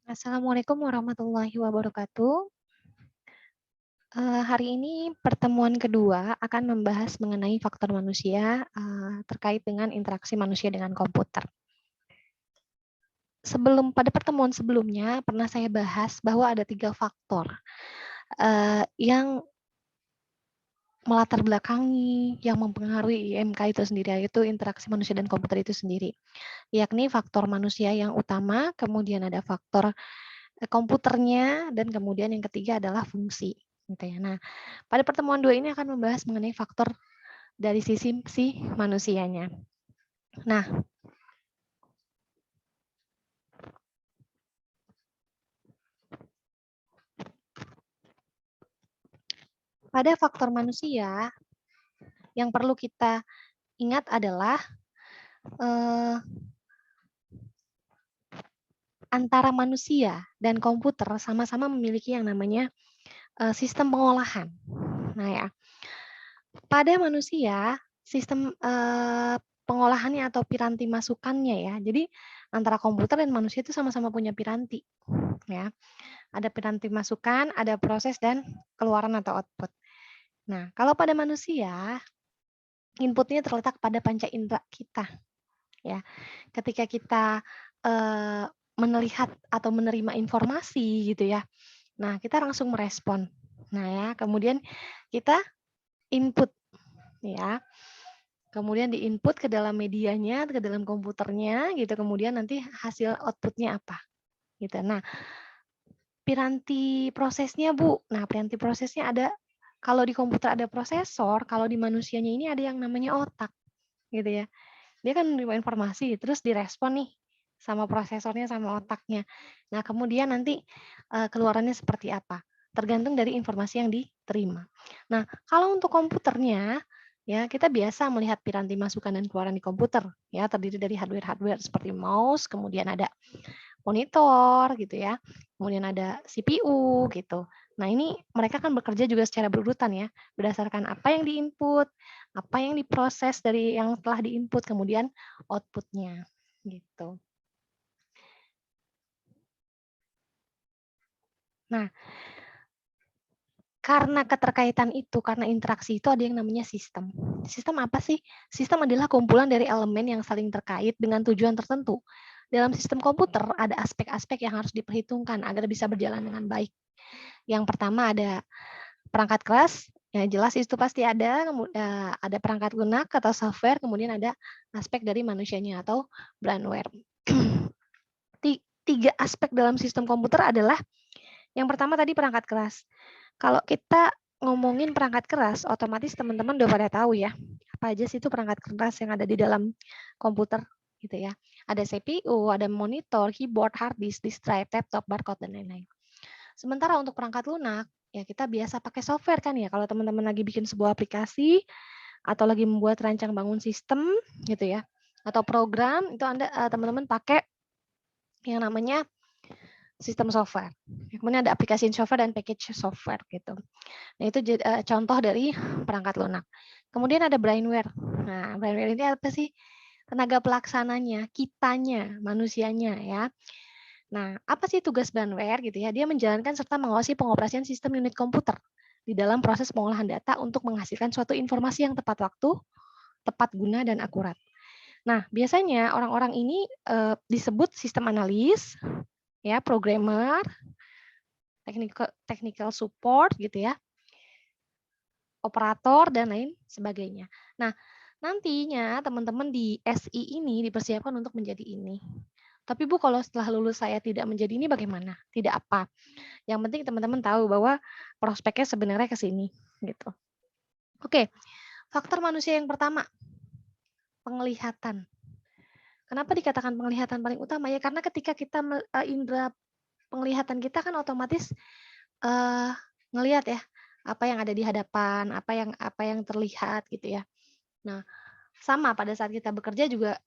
Assalamualaikum warahmatullahi wabarakatuh. Hari ini pertemuan kedua akan membahas mengenai faktor manusia terkait dengan interaksi manusia dengan komputer. Pada pertemuan sebelumnya pernah saya bahas bahwa ada 3 faktor yang melatar belakangi, yang mempengaruhi IMK itu sendiri, yaitu interaksi manusia dan komputer itu sendiri. Yakni faktor manusia yang utama, kemudian ada faktor komputernya, dan kemudian yang ketiga adalah fungsi. Gitu ya. Nah, pada pertemuan 2 ini akan membahas mengenai faktor dari sisi si manusianya. Nah, pada faktor manusia yang perlu kita ingat adalah antara manusia dan komputer sama-sama memiliki yang namanya sistem pengolahan. Nah ya, pada manusia sistem pengolahannya atau piranti masukannya ya. Jadi antara komputer dan manusia itu sama-sama punya piranti, ya. Ada piranti masukan, ada proses dan keluaran atau output. Nah, kalau pada manusia inputnya terletak pada panca indera kita, ya. Ketika kita melihat atau menerima informasi gitu ya. Nah, kita langsung merespon. Nah, ya, kemudian kita input ya. Kemudian diinput ke dalam medianya, ke dalam komputernya gitu. Kemudian nanti hasil outputnya apa gitu. Nah, piranti prosesnya, Bu. Nah, piranti prosesnya ada, kalau di komputer ada prosesor, kalau di manusianya ini ada yang namanya otak gitu ya. Dia kan menerima informasi terus direspon nih sama prosesornya sama otaknya. Nah, kemudian nanti keluarannya seperti apa? Tergantung dari informasi yang diterima. Nah, kalau untuk komputernya ya kita biasa melihat piranti masukan dan keluaran di komputer ya, terdiri dari hardware-hardware seperti mouse, kemudian ada monitor gitu ya. Kemudian ada CPU gitu. Nah, ini mereka kan bekerja juga secara berurutan ya, berdasarkan apa yang diinput, apa yang diproses dari yang telah diinput, kemudian output-nya gitu. Nah, karena keterkaitan itu, karena interaksi itu ada yang namanya sistem. Sistem apa sih? Sistem adalah kumpulan dari elemen yang saling terkait dengan tujuan tertentu. Dalam sistem komputer ada aspek-aspek yang harus diperhitungkan agar bisa berjalan dengan baik. Yang pertama ada perangkat keras, ya jelas itu pasti ada perangkat lunak atau software, kemudian ada aspek dari manusianya atau brandware. Tiga aspek dalam sistem komputer adalah yang pertama tadi perangkat keras. Kalau kita ngomongin perangkat keras, otomatis teman-teman udah pada tahu ya, apa aja sih itu perangkat keras yang ada di dalam komputer gitu ya. Ada CPU, ada monitor, keyboard, hard disk, disk drive, laptop, barcode, dan lain-lain. Sementara untuk perangkat lunak, ya kita biasa pakai software kan ya, kalau teman-teman lagi bikin sebuah aplikasi, atau lagi membuat rancang bangun sistem gitu ya, atau program, itu teman-teman pakai yang namanya sistem software. Kemudian ada aplikasi software dan package software gitu. Nah, itu contoh dari perangkat lunak. Kemudian ada brainware. Nah, brainware ini apa sih? Tenaga pelaksananya, kitanya, manusianya ya. Nah, apa sih tugas brainware gitu ya? Dia menjalankan serta mengawasi pengoperasian sistem unit komputer di dalam proses pengolahan data untuk menghasilkan suatu informasi yang tepat waktu, tepat guna, dan akurat. Nah, biasanya orang-orang ini disebut sistem analis, ya, programmer, technical support gitu ya, operator dan lain sebagainya. Nah, nantinya teman-teman di SI ini dipersiapkan untuk menjadi ini. Tapi Bu, kalau setelah lulus saya tidak menjadi ini bagaimana? Tidak apa. Yang penting teman-teman tahu bahwa prospeknya sebenarnya ke sini gitu. Oke, faktor manusia yang pertama, penglihatan. Kenapa dikatakan penglihatan paling utama? Ya karena ketika kita indera penglihatan kita kan otomatis ngelihat ya apa yang ada di hadapan, apa yang terlihat gitu ya. Nah, sama pada saat kita bekerja juga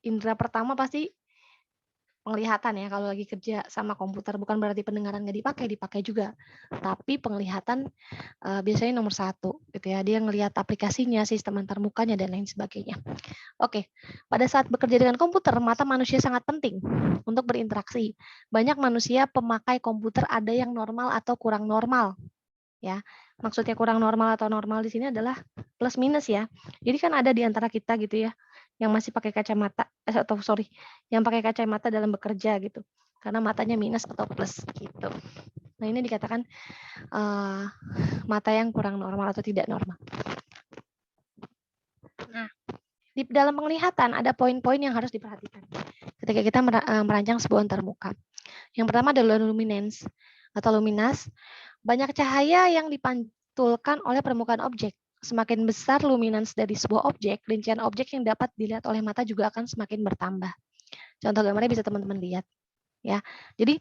indera pertama pasti penglihatan ya kalau lagi kerja sama komputer, bukan berarti pendengaran nggak dipakai, dipakai juga. Tapi penglihatan biasanya nomor satu gitu ya. Dia ngelihat aplikasinya, sistem antar mukanya dan lain sebagainya. Oke, pada saat bekerja dengan komputer, mata manusia sangat penting untuk berinteraksi. Banyak manusia pemakai komputer ada yang normal atau kurang normal ya. Maksudnya kurang normal atau normal di sini adalah plus minus ya. Jadi kan ada di antara kita gitu ya, yang masih pakai kacamata, atau sorry, yang pakai kacamata dalam bekerja gitu, karena matanya minus atau plus gitu. Nah ini dikatakan mata yang kurang normal atau tidak normal. Nah di dalam penglihatan ada poin-poin yang harus diperhatikan ketika kita merancang sebuah antarmuka. Yang pertama adalah luminance atau luminas. Banyak cahaya yang dipantulkan oleh permukaan objek. Semakin besar luminance dari sebuah objek, rincian objek yang dapat dilihat oleh mata juga akan semakin bertambah. Contoh gambarnya bisa teman-teman lihat. Ya, jadi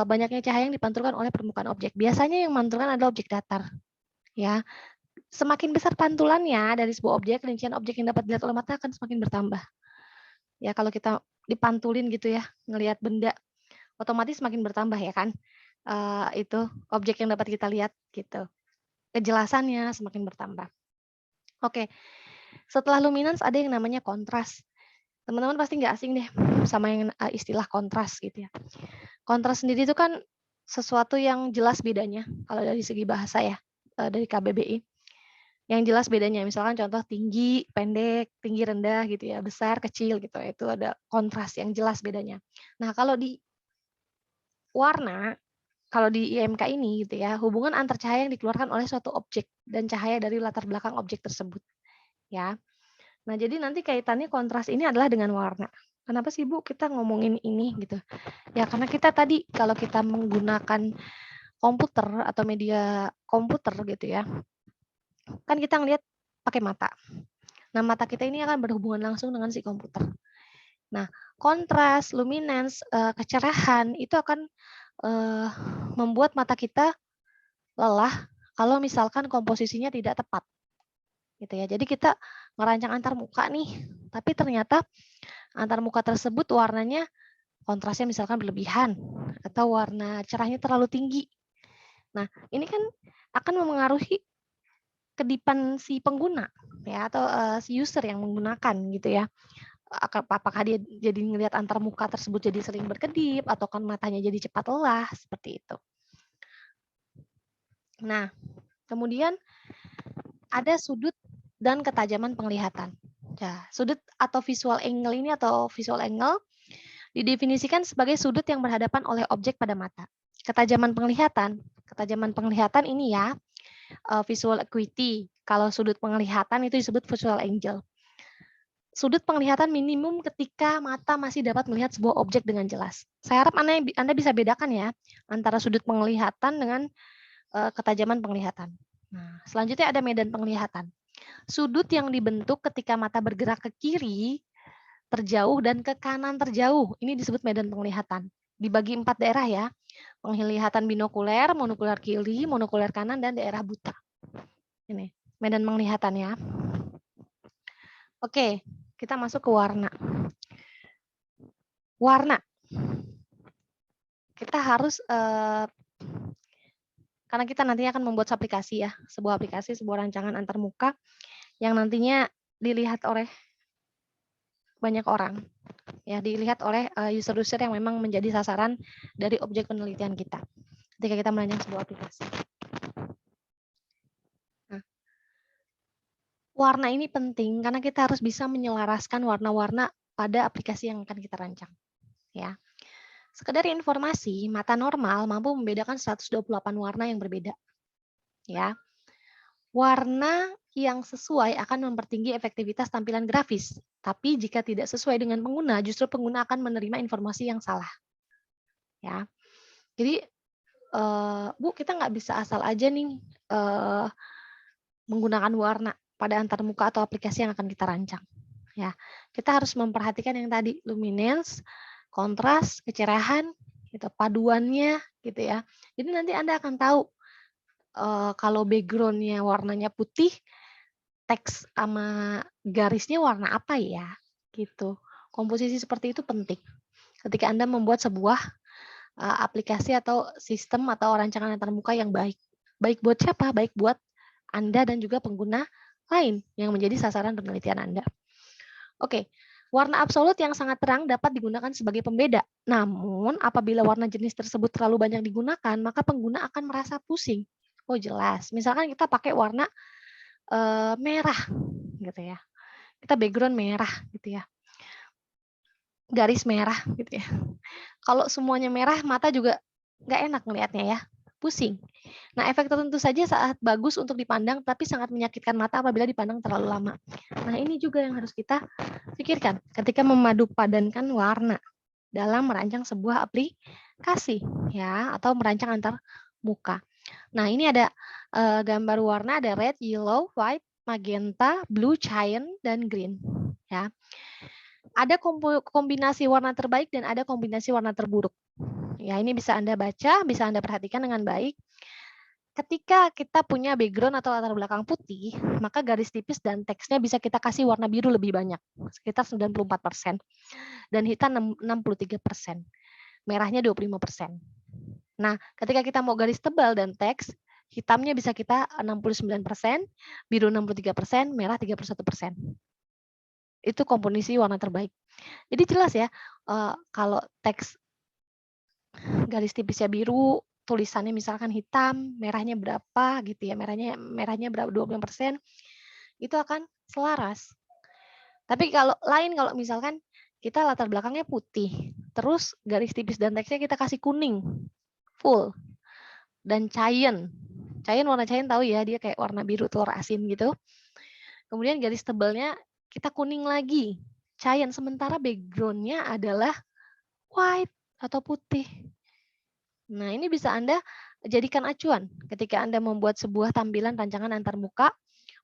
banyaknya cahaya yang dipantulkan oleh permukaan objek. Biasanya yang memantulkan adalah objek datar. Ya, semakin besar pantulannya dari sebuah objek, rincian objek yang dapat dilihat oleh mata akan semakin bertambah. Ya, kalau kita dipantulin gitu ya, ngelihat benda, otomatis semakin bertambah ya kan. Itu objek yang dapat kita lihat gitu. Kejelasannya semakin bertambah. Oke, setelah luminance ada yang namanya kontras. Teman-teman pasti nggak asing deh sama yang istilah kontras gitu ya. Kontras sendiri itu kan sesuatu yang jelas bedanya kalau dari segi bahasa ya, dari KBBI. Yang jelas bedanya, misalkan contoh tinggi, pendek, tinggi, rendah gitu ya, besar, kecil gitu. Itu ada kontras yang jelas bedanya. Nah, kalau di warna, kalau di IMK ini gitu ya, hubungan antar cahaya yang dikeluarkan oleh suatu objek dan cahaya dari latar belakang objek tersebut, ya. Nah, jadi nanti kaitannya kontras ini adalah dengan warna. Kenapa sih Bu kita ngomongin ini gitu? Ya karena kita tadi kalau kita menggunakan komputer atau media komputer gitu ya, kan kita ngelihat pakai mata. Nah, mata kita ini akan berhubungan langsung dengan si komputer. Nah, kontras, luminance, kecerahan itu akan membuat mata kita lelah kalau misalkan komposisinya tidak tepat. Gitu ya. Jadi kita merancang antar muka nih, tapi ternyata antar muka tersebut warnanya kontrasnya misalkan berlebihan atau warna cerahnya terlalu tinggi. Nah, ini kan akan memengaruhi kedipan si pengguna ya atau si user yang menggunakan gitu ya. Apakah dia jadi ngelihat antar muka tersebut jadi sering berkedip atau kan matanya jadi cepat lelah seperti itu. Nah, kemudian ada sudut dan ketajaman penglihatan. Ya, sudut atau visual angle ini atau visual angle didefinisikan sebagai sudut yang berhadapan oleh objek pada mata. Ketajaman penglihatan ini ya, visual acuity. Kalau sudut penglihatan itu disebut visual angle. Sudut penglihatan minimum ketika mata masih dapat melihat sebuah objek dengan jelas. Saya harap Anda bisa bedakan ya antara sudut penglihatan dengan ketajaman penglihatan. Nah, selanjutnya ada medan penglihatan. Sudut yang dibentuk ketika mata bergerak ke kiri terjauh dan ke kanan terjauh. Ini disebut medan penglihatan. Dibagi 4 daerah ya. Penglihatan binokuler, monokuler kiri, monokuler kanan, dan daerah buta. Ini medan penglihatan ya. Oke, kita masuk ke warna. Warna. Kita harus, karena kita nantinya akan membuat aplikasi ya, sebuah aplikasi, sebuah rancangan antarmuka yang nantinya dilihat oleh banyak orang. Ya, dilihat oleh user-user yang memang menjadi sasaran dari objek penelitian kita ketika kita merancang sebuah aplikasi. Nah, warna ini penting karena kita harus bisa menyelaraskan warna-warna pada aplikasi yang akan kita rancang. Ya. Sekedar informasi, mata normal mampu membedakan 128 warna yang berbeda. Ya. Warna yang sesuai akan mempertinggi efektivitas tampilan grafis. Tapi jika tidak sesuai dengan pengguna, justru pengguna akan menerima informasi yang salah. Ya. Jadi, Bu, kita nggak bisa asal aja nih menggunakan warna pada antarmuka atau aplikasi yang akan kita rancang. Ya, kita harus memperhatikan yang tadi luminance, kontras, kecerahan, gitu, paduannya, gitu ya. Jadi nanti Anda akan tahu kalau background-nya warnanya putih, teks sama garisnya warna apa ya, gitu. Komposisi seperti itu penting. ketika Anda membuat sebuah aplikasi atau sistem atau rancangan antarmuka yang baik. Baik buat siapa? Baik buat Anda dan juga pengguna lain yang menjadi sasaran penelitian Anda. Oke, warna absolut yang sangat terang dapat digunakan sebagai pembeda. Namun, apabila warna jenis tersebut terlalu banyak digunakan, maka pengguna akan merasa pusing. Oh, jelas. Misalkan kita pakai warna merah, gitu ya. Kita background merah, gitu ya. Garis merah, gitu ya. Kalau semuanya merah, mata juga nggak enak ngelihatnya ya, pusing. Nah, efek tertentu saja saat bagus untuk dipandang, tapi sangat menyakitkan mata apabila dipandang terlalu lama. Nah, ini juga yang harus kita pikirkan ketika memadupadankan warna dalam merancang sebuah aplikasi, ya, atau merancang antar muka. Nah, ini ada gambar warna, ada red, yellow, white, magenta, blue, cyan, dan green. Ya, ada kombinasi warna terbaik dan ada kombinasi warna terburuk. Ya, ini bisa Anda baca, bisa Anda perhatikan dengan baik. Ketika kita punya background atau latar belakang putih, maka garis tipis dan teksnya bisa kita kasih warna biru lebih banyak, sekitar 94%. Dan hitam 63%. Merahnya 25%. Nah, ketika kita mau garis tebal dan teks, hitamnya bisa kita 69%, biru 63%, merah 31%. Itu komposisi warna terbaik. Jadi jelas ya, kalau teks garis tipisnya biru, tulisannya misalkan hitam, merahnya berapa gitu ya, merahnya berapa 20%, itu akan selaras. Tapi kalau misalkan kita latar belakangnya putih, terus garis tipis dan teksnya kita kasih kuning, full, dan cyan. Cyan warna cyan tahu ya, dia kayak warna biru telur asin gitu. Kemudian garis tebalnya kita kuning lagi, cyan. Sementara background-nya adalah white atau putih. Nah, ini bisa Anda jadikan acuan ketika Anda membuat sebuah tampilan rancangan antarmuka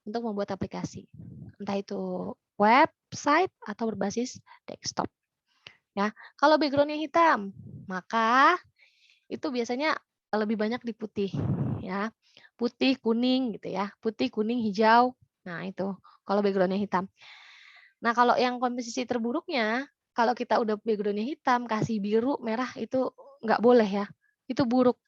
untuk membuat aplikasi. Entah itu website atau berbasis desktop. Ya, kalau background-nya hitam, maka itu biasanya lebih banyak di putih, ya. Putih, kuning gitu ya. Putih, kuning, hijau. Nah, itu kalau background-nya hitam. Nah, kalau yang komposisi terburuknya, kalau kita udah background-nya hitam, kasih biru, merah, itu nggak boleh ya. Itu buruk.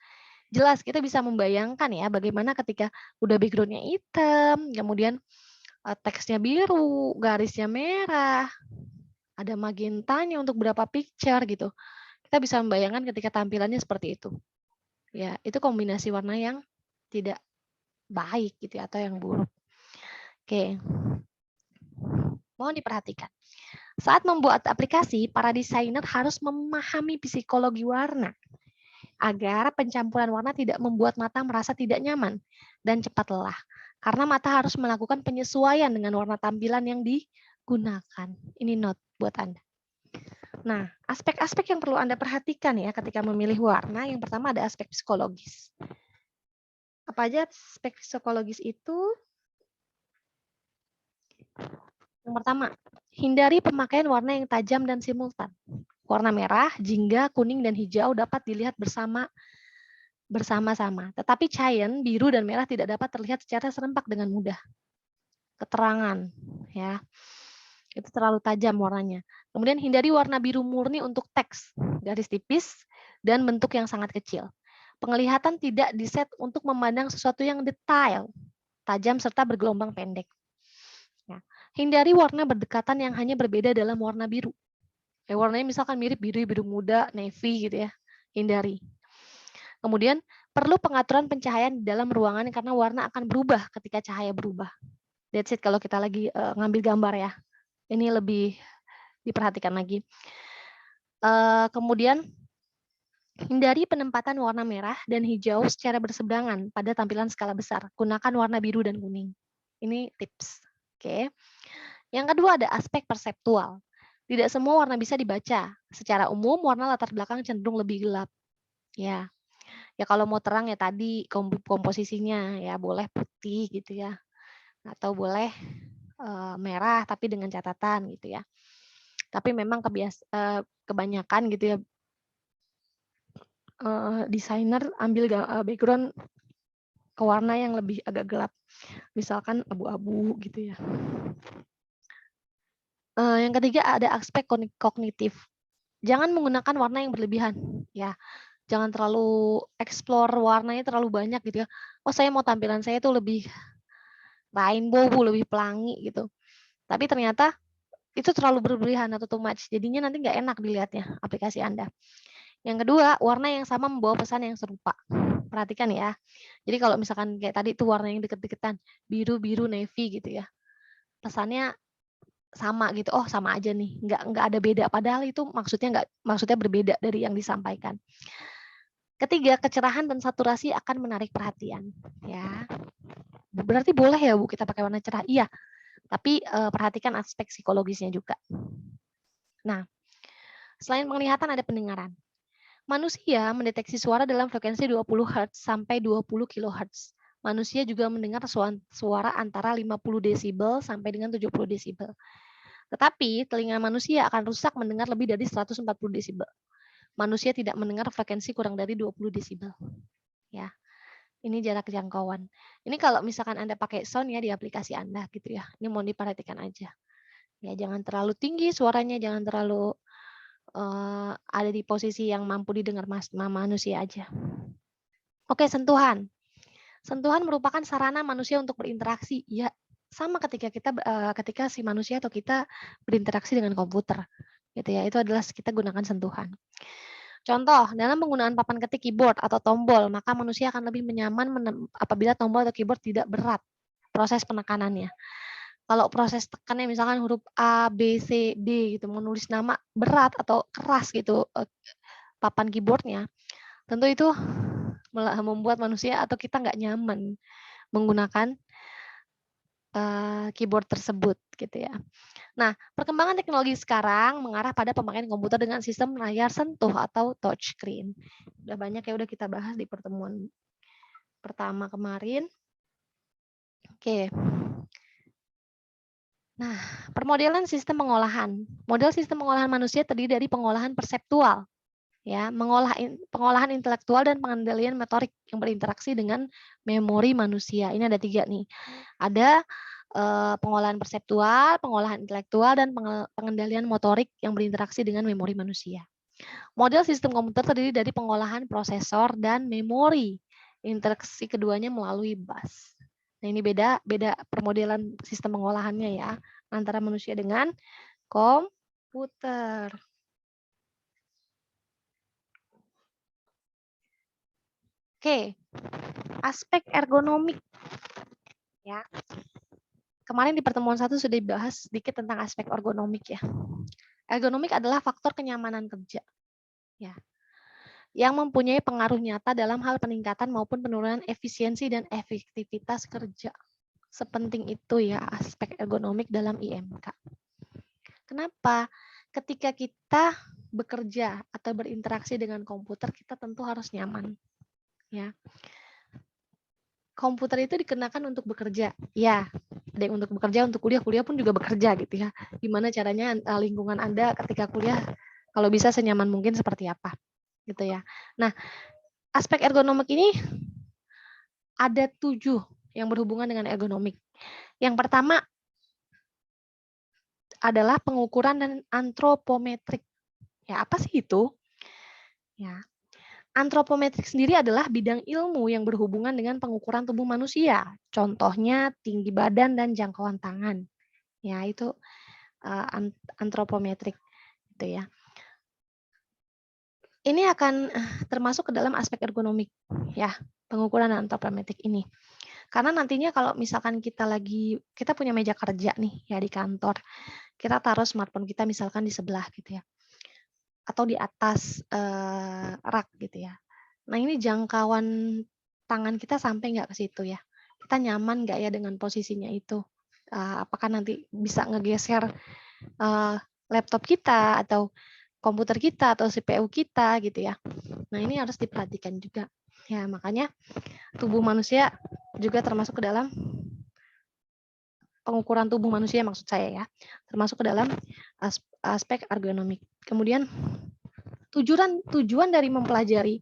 Jelas kita bisa membayangkan ya bagaimana ketika udah background-nya hitam, kemudian teksnya biru, garisnya merah, ada magentanya untuk berapa picture gitu. Kita bisa membayangkan ketika tampilannya seperti itu. Ya, itu kombinasi warna yang tidak baik gitu ya, atau yang buruk. Oke. Mohon diperhatikan. Saat membuat aplikasi, para desainer harus memahami psikologi warna agar pencampuran warna tidak membuat mata merasa tidak nyaman dan cepat lelah. Karena mata harus melakukan penyesuaian dengan warna tampilan yang digunakan. Ini note buat Anda. Nah, aspek-aspek yang perlu Anda perhatikan ya ketika memilih warna, yang pertama ada aspek psikologis. Apa aja aspek psikologis itu? Yang pertama, hindari pemakaian warna yang tajam dan simultan. Warna merah, jingga, kuning, dan hijau dapat dilihat bersama-sama. Tetapi cyan, biru, dan merah tidak dapat terlihat secara serempak dengan mudah. Keterangan, ya. Itu terlalu tajam warnanya. Kemudian hindari warna biru murni untuk teks, garis tipis, dan bentuk yang sangat kecil. Penglihatan tidak diset untuk memandang sesuatu yang detail, tajam, serta bergelombang pendek. Nah, hindari warna berdekatan yang hanya berbeda dalam warna biru. Warnanya misalkan mirip biru muda, navy gitu ya. Hindari. Kemudian perlu pengaturan pencahayaan di dalam ruangan karena warna akan berubah ketika cahaya berubah. That's it kalau kita lagi ngambil gambar ya. Ini lebih diperhatikan lagi. Kemudian hindari penempatan warna merah dan hijau secara berseberangan pada tampilan skala besar. Gunakan warna biru dan kuning. Ini tips. Oke. Yang kedua ada aspek perseptual. Tidak semua warna bisa dibaca. Secara umum warna latar belakang cenderung lebih gelap. Ya. Ya kalau mau terang ya tadi komposisinya ya boleh putih gitu ya. Atau boleh merah tapi dengan catatan gitu ya. Tapi memang kebanyakan gitu ya desainer ambil background ke warna yang lebih agak gelap. Misalkan abu-abu gitu ya. Yang ketiga ada aspek kognitif. Jangan menggunakan warna yang berlebihan, ya. Jangan terlalu explore warnanya terlalu banyak gitu ya. Oh, saya mau tampilan saya itu lebih rainbow, lebih pelangi gitu. Tapi ternyata itu terlalu berlebihan atau too much. Jadinya nanti nggak enak dilihatnya aplikasi Anda. Yang kedua, warna yang sama membawa pesan yang serupa. Perhatikan ya. Jadi kalau misalkan kayak tadi itu warna yang deket-deketan, biru, navy gitu ya. Pesannya sama gitu. Oh, sama aja nih. Nggak ada beda. Padahal itu maksudnya berbeda dari yang disampaikan. Ketiga, kecerahan dan saturasi akan menarik perhatian. Ya, berarti boleh ya Bu kita pakai warna cerah? Iya, tapi perhatikan aspek psikologisnya juga. Nah, selain penglihatan ada pendengaran. Manusia mendeteksi suara dalam frekuensi 20 Hz sampai 20 kHz. Manusia juga mendengar suara antara 50 desibel sampai dengan 70 desibel. Tetapi telinga manusia akan rusak mendengar lebih dari 140 desibel. Manusia tidak mendengar frekuensi kurang dari 20 desibel. Ya. Ini jarak jangkauan. Ini kalau misalkan Anda pakai sound ya di aplikasi Anda gitu ya. Ini mau diperhatikan aja. Ya, jangan terlalu tinggi suaranya, jangan terlalu ada di posisi yang mampu didengar manusia aja. Oke, sentuhan. Sentuhan merupakan sarana manusia untuk berinteraksi. Ya, sama ketika si manusia atau kita berinteraksi dengan komputer. Gitu ya. Itu adalah kita gunakan sentuhan. Contoh, dalam penggunaan papan ketik keyboard atau tombol, maka manusia akan lebih nyaman apabila tombol atau keyboard tidak berat proses penekanannya. Kalau proses tekannya misalkan huruf A, B, C, D gitu, menulis nama berat atau keras gitu papan keyboardnya, tentu itu membuat manusia atau kita nggak nyaman menggunakan keyboard tersebut gitu ya. Nah, perkembangan teknologi sekarang mengarah pada pemakaian komputer dengan sistem layar sentuh atau touchscreen. Udah banyak ya udah kita bahas di pertemuan pertama kemarin. Oke. Nah, permodelan sistem pengolahan. Model sistem pengolahan manusia terdiri dari pengolahan perseptual, ya, pengolahan intelektual dan pengendalian motorik yang berinteraksi dengan memori manusia. Ini ada 3 nih. Ada pengolahan perseptual, pengolahan intelektual, dan pengendalian motorik yang berinteraksi dengan memori manusia. Model sistem komputer terdiri dari pengolahan prosesor dan memori. Interaksi keduanya melalui bus. Nah, ini beda permodelan sistem pengolahannya ya antara manusia dengan komputer. Oke, aspek ergonomik ya. Kemarin di pertemuan 1 sudah dibahas sedikit tentang aspek ergonomik ya. Ergonomik adalah faktor kenyamanan kerja ya, yang mempunyai pengaruh nyata dalam hal peningkatan maupun penurunan efisiensi dan efektivitas kerja. Sepenting itu ya aspek ergonomik dalam IMK. Kenapa? Ketika kita bekerja atau berinteraksi dengan komputer, kita tentu harus nyaman. Ya. Komputer itu dikenakan untuk bekerja. Ya, ada yang untuk bekerja, untuk kuliah pun juga bekerja gitu ya. Gimana caranya lingkungan Anda ketika kuliah kalau bisa senyaman mungkin seperti apa gitu ya. Nah, aspek ergonomik ini ada 7 yang berhubungan dengan ergonomik. Yang pertama adalah pengukuran dan antropometrik. Ya, apa sih itu? Ya. Antropometrik sendiri adalah bidang ilmu yang berhubungan dengan pengukuran tubuh manusia. Contohnya tinggi badan dan jangkauan tangan. Ya, itu antropometrik gitu ya. Ini akan termasuk ke dalam aspek ergonomik ya, pengukuran antropometrik ini. Karena nantinya kalau misalkan kita punya meja kerja nih ya di kantor, kita taruh smartphone kita misalkan di sebelah gitu ya, atau di atas rak gitu ya. Nah, ini jangkauan tangan kita sampai nggak ke situ ya? Kita nyaman nggak ya dengan posisinya itu? Apakah nanti bisa ngegeser laptop kita atau komputer kita atau CPU kita gitu ya? Nah, ini harus diperhatikan juga. Ya, makanya tubuh manusia juga termasuk ke dalam pengukuran tubuh manusia maksud saya ya, termasuk ke dalam aspek ergonomik. Kemudian tujuan dari mempelajari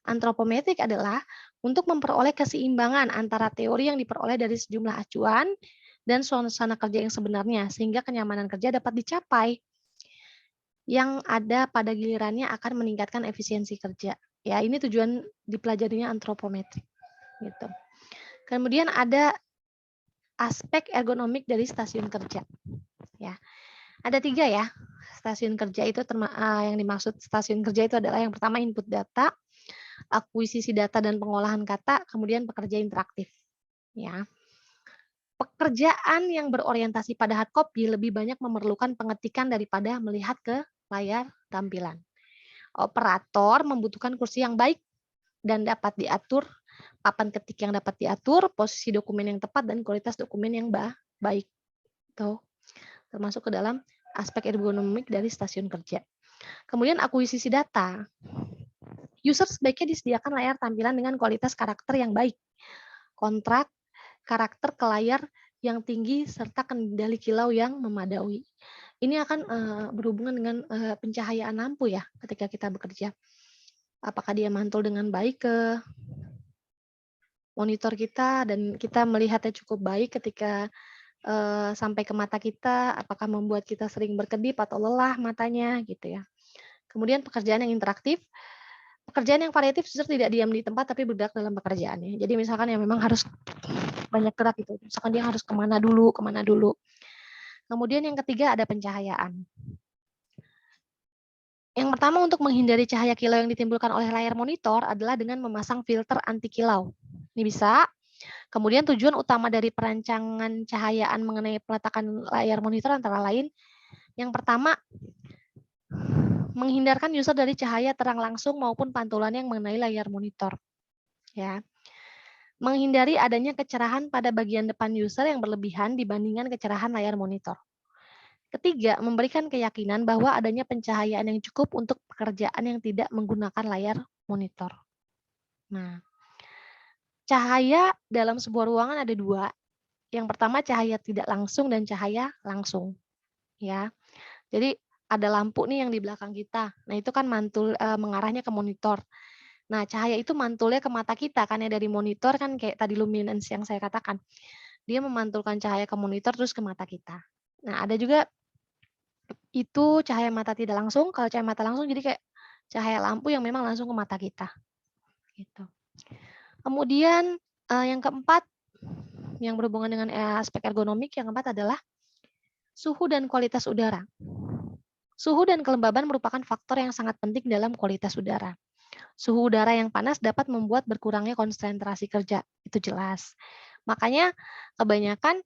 antropometrik adalah untuk memperoleh keseimbangan antara teori yang diperoleh dari sejumlah acuan dan suasana kerja yang sebenarnya, sehingga kenyamanan kerja dapat dicapai. yang ada pada gilirannya akan meningkatkan efisiensi kerja. Ya, ini tujuan dipelajarinya antropometri gitu. Kemudian ada aspek ergonomik dari stasiun kerja. Ya, ada 3 ya. Stasiun kerja itu yang dimaksud stasiun kerja itu adalah yang pertama input data, akuisisi data dan pengolahan kata, kemudian pekerja interaktif. Ya. Pekerjaan yang berorientasi pada hard copy lebih banyak memerlukan pengetikan daripada melihat ke layar tampilan. Operator membutuhkan kursi yang baik dan dapat diatur, papan ketik yang dapat diatur, posisi dokumen yang tepat, dan kualitas dokumen yang baik. Tuh, termasuk ke dalam aspek ergonomik dari stasiun kerja. Kemudian akuisisi data. User sebaiknya disediakan layar tampilan dengan kualitas karakter yang baik, kontrak, karakter ke layar yang tinggi, serta kendali kilau yang memadai. Ini akan berhubungan dengan pencahayaan lampu ya ketika kita bekerja. Apakah dia mantul dengan baik ke monitor kita dan kita melihatnya cukup baik ketika sampai ke mata kita, apakah membuat kita sering berkedip atau lelah matanya gitu ya. Kemudian pekerjaan yang interaktif, pekerjaan yang variatif justru tidak diam di tempat tapi bergerak dalam pekerjaannya. Jadi misalkan yang memang harus banyak gerak gitu. Misalkan dia harus kemana dulu, kemana dulu. Kemudian yang ketiga ada pencahayaan. Yang pertama untuk menghindari cahaya kilau yang ditimbulkan oleh layar monitor adalah dengan memasang filter anti kilau. Ini bisa. Kemudian tujuan utama dari perancangan cahayaan mengenai peletakan layar monitor antara lain yang pertama menghindarkan user dari cahaya terang langsung maupun pantulan yang mengenai layar monitor. Ya. Menghindari adanya kecerahan pada bagian depan user yang berlebihan dibandingkan kecerahan layar monitor. Ketiga, memberikan keyakinan bahwa adanya pencahayaan yang cukup untuk pekerjaan yang tidak menggunakan layar monitor. Nah, cahaya dalam sebuah ruangan ada 2. Yang pertama cahaya tidak langsung dan cahaya langsung. Ya. Jadi ada lampu nih yang di belakang kita. Nah, itu kan mantul mengarahnya ke monitor. Nah, cahaya itu mantulnya ke mata kita kan ya dari monitor kan kayak tadi luminance yang saya katakan. Dia memantulkan cahaya ke monitor terus ke mata kita. Nah, ada juga itu cahaya mata tidak langsung, kalau cahaya mata langsung jadi kayak cahaya lampu yang memang langsung ke mata kita. Gitu. Kemudian yang keempat, yang berhubungan dengan aspek ergonomik, yang keempat adalah suhu dan kualitas udara. Suhu dan kelembaban merupakan faktor yang sangat penting dalam kualitas udara. Suhu udara yang panas dapat membuat berkurangnya konsentrasi kerja, itu jelas. Makanya kebanyakan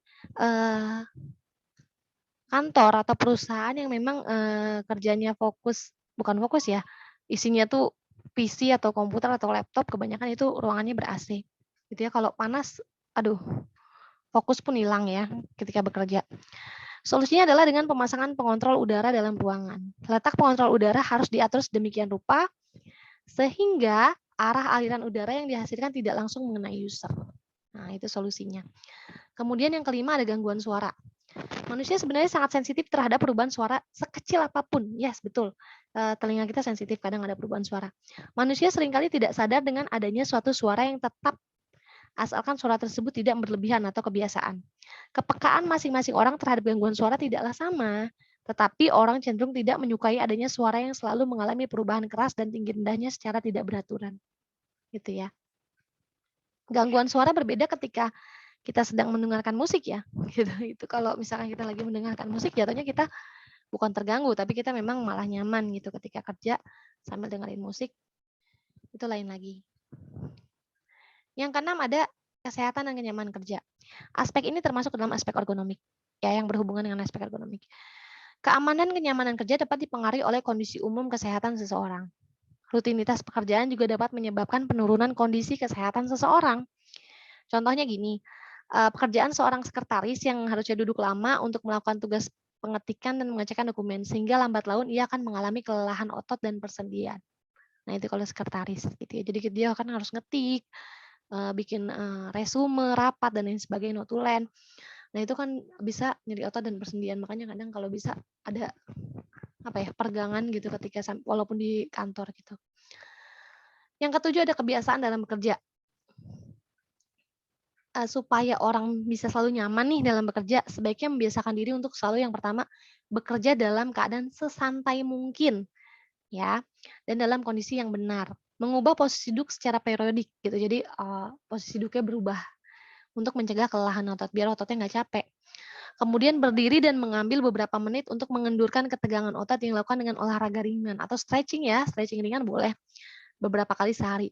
kantor atau perusahaan yang memang kerjanya bukan fokus ya, isinya tuh PC atau komputer atau laptop, kebanyakan itu ruangannya ber-AC. Gitu ya, kalau panas, aduh, fokus pun hilang ya ketika bekerja. Solusinya adalah dengan pemasangan pengontrol udara dalam ruangan. Letak pengontrol udara harus diatur sedemikian rupa sehingga arah aliran udara yang dihasilkan tidak langsung mengenai user. Nah, itu solusinya. Kemudian yang kelima ada gangguan suara. Manusia sebenarnya sangat sensitif terhadap perubahan suara sekecil apapun. Yes, betul. Telinga kita sensitif kadang ada perubahan suara. Manusia seringkali tidak sadar dengan adanya suatu suara yang tetap asalkan suara tersebut tidak berlebihan atau kebiasaan. Kepekaan masing-masing orang terhadap gangguan suara tidaklah sama, tetapi orang cenderung tidak menyukai adanya suara yang selalu mengalami perubahan keras dan tinggi rendahnya secara tidak beraturan. Gitu ya. Gangguan suara berbeda ketika kita sedang mendengarkan musik ya. Gitu. Itu kalau misalkan kita lagi mendengarkan musik, jatuhnya kita bukan terganggu, tapi kita memang malah nyaman gitu ketika kerja sambil dengerin musik. Itu lain lagi. Yang keenam ada kesehatan dan kenyamanan kerja. Aspek ini termasuk dalam aspek ergonomik, ya yang berhubungan dengan aspek ergonomik. Keamanan kenyamanan kerja dapat dipengaruhi oleh kondisi umum kesehatan seseorang. Rutinitas pekerjaan juga dapat menyebabkan penurunan kondisi kesehatan seseorang. Contohnya gini, pekerjaan seorang sekretaris yang harusnya duduk lama untuk melakukan tugas pengetikan dan mengecekkan dokumen, sehingga lambat laun ia akan mengalami kelelahan otot dan persendian. Nah, itu kalau sekretaris gitu ya. Jadi dia kan harus ngetik, bikin resume, rapat dan lain sebagainya, notulen. Nah, itu kan bisa nyeri otot dan persendian. Makanya kadang kalau bisa ada pergangan gitu ketika walaupun di kantor gitu. Yang ketujuh ada kebiasaan dalam bekerja. supaya orang bisa selalu nyaman nih dalam bekerja, sebaiknya membiasakan diri untuk selalu yang pertama, bekerja dalam keadaan sesantai mungkin, ya, dan dalam kondisi yang benar. Mengubah posisi duduk secara periodik gitu, jadi, posisi duduknya berubah untuk mencegah kelelahan otot, biar ototnya nggak capek. Kemudian berdiri dan mengambil beberapa menit untuk mengendurkan ketegangan otot yang dilakukan dengan olahraga ringan atau stretching ya, stretching ringan boleh beberapa kali sehari.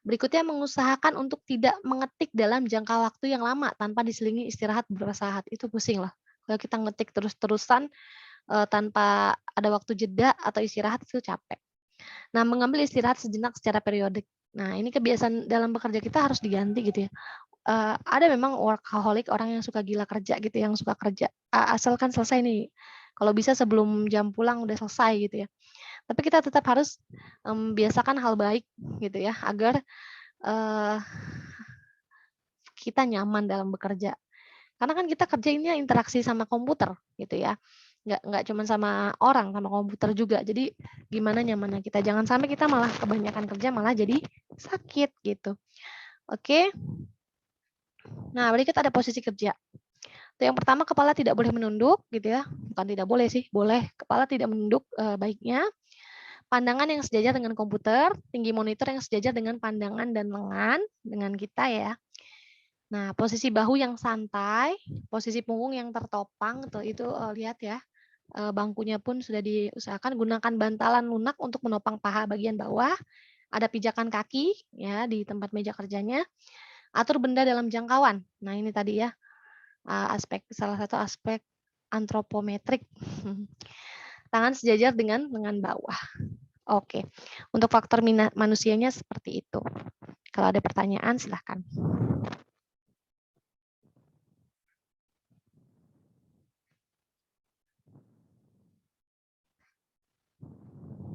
Berikutnya mengusahakan untuk tidak mengetik dalam jangka waktu yang lama tanpa diselingi istirahat beberapa saat, itu pusing loh. Kalau kita ngetik terus-terusan, tanpa ada waktu jeda atau istirahat itu capek. Nah, mengambil istirahat sejenak secara periodik. Nah, ini kebiasaan dalam bekerja kita harus diganti gitu ya. Ada memang workaholic, orang yang suka gila kerja gitu, yang suka kerja, asalkan selesai nih, kalau bisa sebelum jam pulang udah selesai gitu ya. Tapi kita tetap harus, biasakan hal baik gitu ya, agar, eee, kita nyaman dalam bekerja. Karena kan kita kerjanya interaksi sama komputer gitu ya, nggak cuman sama orang, sama komputer juga. Jadi gimana nyamannya kita, jangan sampai kita malah kebanyakan kerja malah jadi sakit gitu. Oke, nah berikut ada posisi kerja. Yang pertama kepala tidak boleh menunduk gitu ya, bukan tidak boleh sih, boleh. Kepala tidak menunduk, baiknya. Pandangan yang sejajar dengan komputer, tinggi monitor yang sejajar dengan pandangan dan lengan dengan kita ya. Nah, posisi bahu yang santai, posisi punggung yang tertopang tuh itu, lihat ya, bangkunya pun sudah diusahakan gunakan bantalan lunak untuk menopang paha bagian bawah, ada pijakan kaki ya di tempat meja kerjanya, atur benda dalam jangkauan. Nah, ini tadi ya, salah satu aspek antropometrik. Tangan sejajar dengan lengan bawah. Oke, untuk faktor manusianya seperti itu. Kalau ada pertanyaan silahkan.